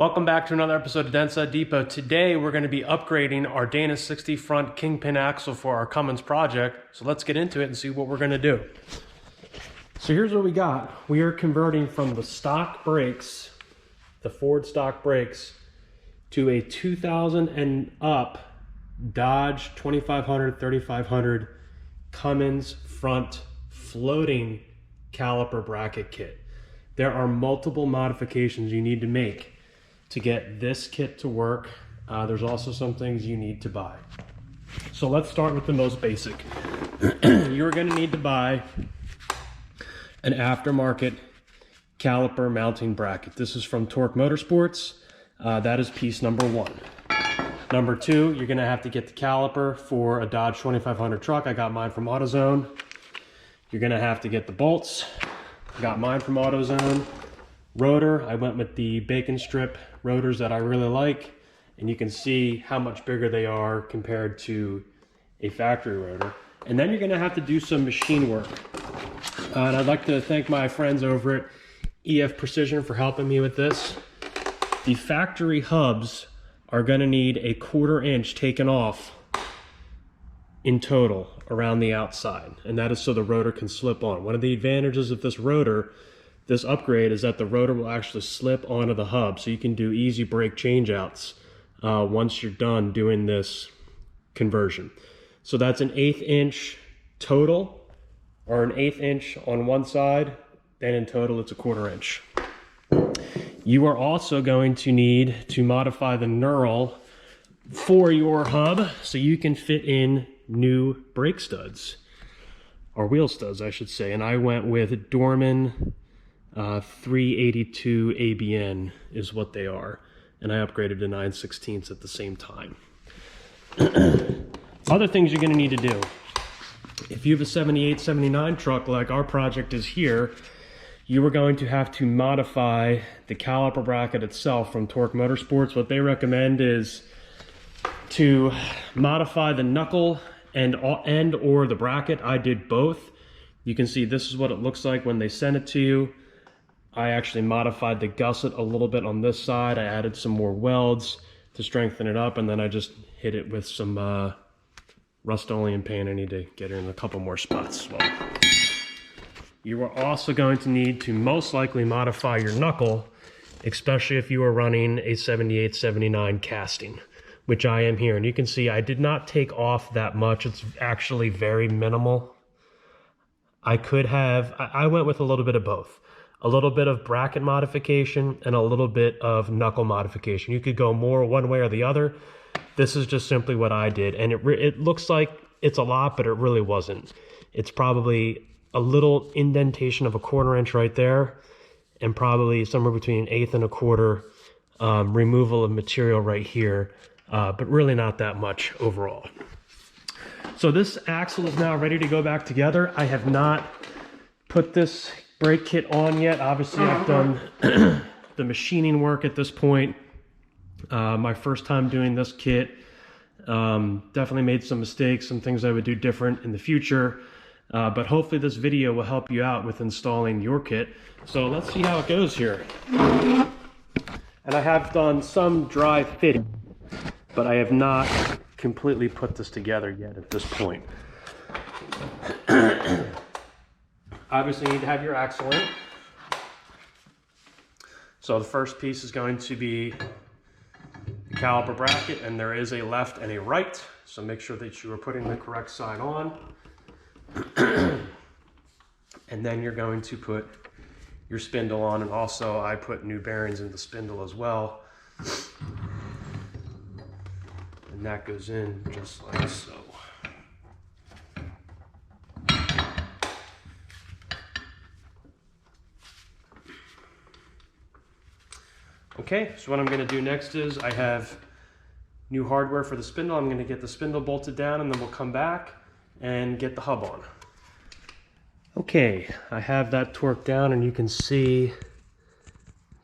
Welcome back to another episode of Dentside Depot. Today we're going to be upgrading our Dana 60 front kingpin axle for our Cummins project. So let's get into it and see what we're going to do. So here's what we got. We are converting from the stock brakes, the Ford stock brakes, to a 2000 and up Dodge 2500, 3500 Cummins front floating caliper bracket kit. There are multiple modifications you need to make to get this kit to work. There's also some things you need to buy. So let's start with the most basic. You're gonna need to buy an aftermarket caliper mounting bracket. This is from Torq Motorsports. That is piece number one. Number two, you're gonna have to get the caliper for a Dodge 2500 truck. I got mine from AutoZone. You're gonna have to get the bolts. Got mine from AutoZone. Rotor, I went with the bacon strip rotors that I really like, and you can see how much bigger they are compared to a factory rotor. And then you're going to have to do some machine work. And I'd like to thank my friends over at EF Precision for helping me with this. The factory hubs are going to need a 1/4 inch taken off in total around the outside, and that is so the rotor can slip on. One of the advantages of this rotor, this upgrade, is that the rotor will actually slip onto the hub, so you can do easy brake changeouts once you're done doing this conversion. So that's an 1/8 inch total, or an 1/8 inch on one side, then in total it's a 1/4 inch. You are also going to need to modify the knurl for your hub so you can fit in new brake studs, or wheel studs I should say, and I went with Doorman 382 ABN is what they are, and I upgraded to 9/16 at the same time. Other things you're going to need to do: if you have a 78, 79 truck like our project is here, you are going to have to modify the caliper bracket itself from Torq Motorsports. What they recommend is to modify the knuckle and or the bracket. I did both. You can see this is what it looks like when they send it to you. I actually modified the gusset a little bit on this side. I added some more welds to strengthen it up, and then I just hit it with some Rust-Oleum paint. I need to get it in a couple more spots as well. You are also going to need to most likely modify your knuckle, especially if you are running a 78, 79 casting, which I am here. And you can see I did not take off that much. It's actually very minimal. I went with a little bit of both. A little bit of bracket modification and a little bit of knuckle modification. You could go more one way or the other. This is just simply what I did, and it looks like it's a lot, but it really wasn't. It's probably a little indentation of a 1/4 inch right there, and probably somewhere between 1/8 and a 1/4 removal of material right here, but really not that much overall. So this axle is now ready to go back together. I have not put this brake kit on yet. Obviously I've done the machining work at this point. My first time doing this kit. Definitely made some mistakes, some things I would do different in the future, but hopefully this video will help you out with installing your kit. So let's see how it goes here. And I have done some dry fitting, but I have not completely put this together yet at this point. Obviously you need to have your axle in. So the first piece is going to be the caliper bracket, and there is a left and a right, so make sure that you are putting the correct side on. And then you're going to put your spindle on, and also I put new bearings in the spindle as well. And that goes in just like so. Okay, so what I'm going to do next is I have new hardware for the spindle. I'm going to get the spindle bolted down, and then we'll come back and get the hub on. Okay, I have that torqued down, and you can see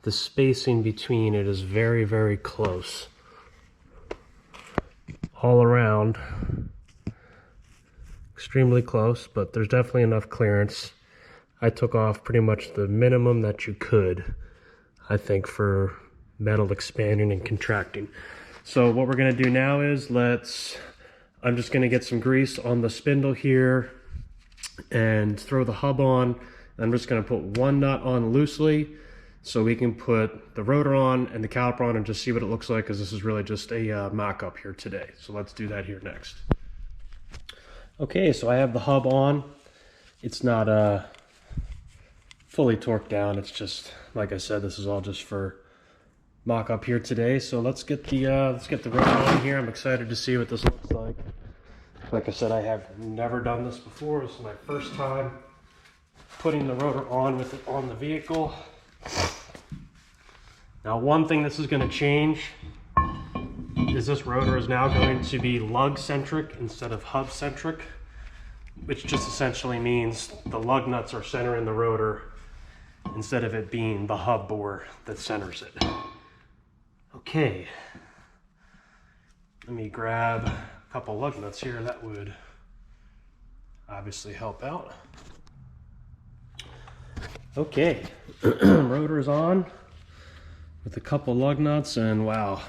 the spacing between it is very, very close. All around, extremely close, but there's definitely enough clearance. I took off pretty much the minimum that you could, I think, for metal expanding and contracting. So what we're going to do now is I'm just going to get some grease on the spindle here and throw the hub on. I'm just going to put one nut on loosely so we can put the rotor on and the caliper on and just see what it looks like, because this is really just a mock-up here today. So let's do that here next. Okay, so I have the hub on. It's not fully torqued down. It's just, like I said, this is all just for mock-up here today. So let's get the rotor on here. I'm excited to see what this looks like. Like I said, I have never done this before. This is my first time putting the rotor on with it on the vehicle. Now, one thing this is going to change is this rotor is now going to be lug-centric instead of hub-centric, which just essentially means the lug nuts are centering the rotor instead of it being the hub bore that centers it. Okay, let me grab a couple lug nuts here. That would obviously help out. Okay, rotor is on with a couple lug nuts, and wow,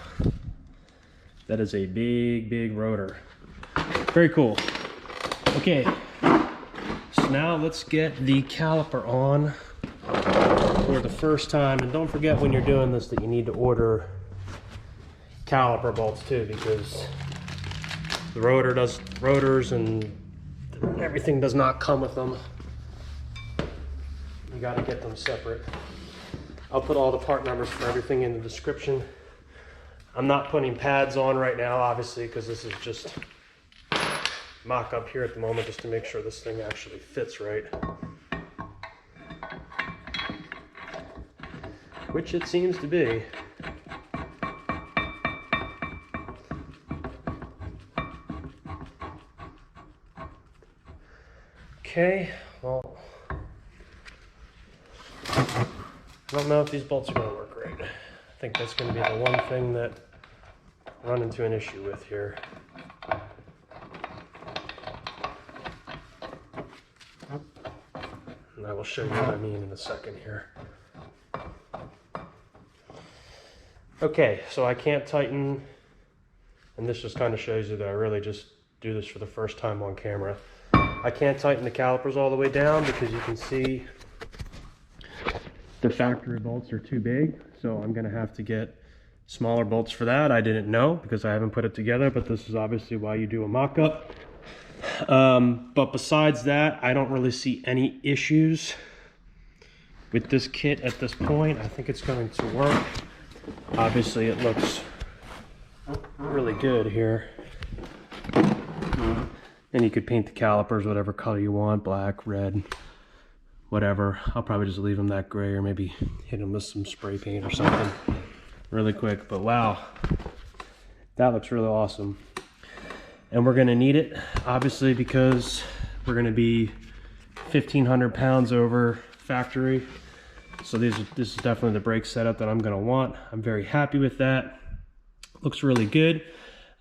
that is a big rotor. Very cool. Okay, so now let's get the caliper on for the first time. And don't forget when you're doing this that you need to order caliper bolts too, because the rotors and everything does not come with them. You got to get them separate. I'll put all the part numbers for everything in the description. I'm not putting pads on right now, obviously, because this is just mock up here at the moment, just to make sure this thing actually fits right. Which it seems to be. Okay, well, I don't know if these bolts are going to work right. I think that's going to be the one thing that I run into an issue with here. And I will show you what I mean in a second here. Okay, so I can't tighten, and this just kind of shows you that I really just do this for the first time on camera. I can't tighten the calipers all the way down because you can see the factory bolts are too big, so I'm going to have to get smaller bolts for that. I didn't know because I haven't put it together, but this is obviously why you do a mock-up. But besides that, I don't really see any issues with this kit at this point. I think it's going to work. Obviously, it looks really good here. And you could paint the calipers whatever color you want, black, red, whatever. I'll probably just leave them that gray, or maybe hit them with some spray paint or something really quick. But wow, that looks really awesome. And we're gonna need it, obviously, because we're gonna be 1,500 pounds over factory. So this is definitely the brake setup that I'm gonna want. I'm very happy with that. Looks really good.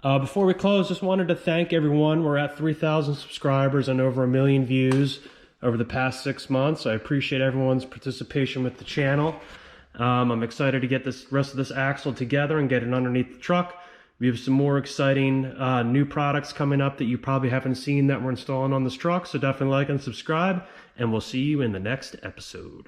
Before we close, just wanted to thank everyone. We're at 3,000 subscribers and over 1 million views over the past 6 months. I appreciate everyone's participation with the channel. I'm excited to get this rest of this axle together and get it underneath the truck. We have some more exciting new products coming up that you probably haven't seen that we're installing on this truck. So definitely like and subscribe, and we'll see you in the next episode.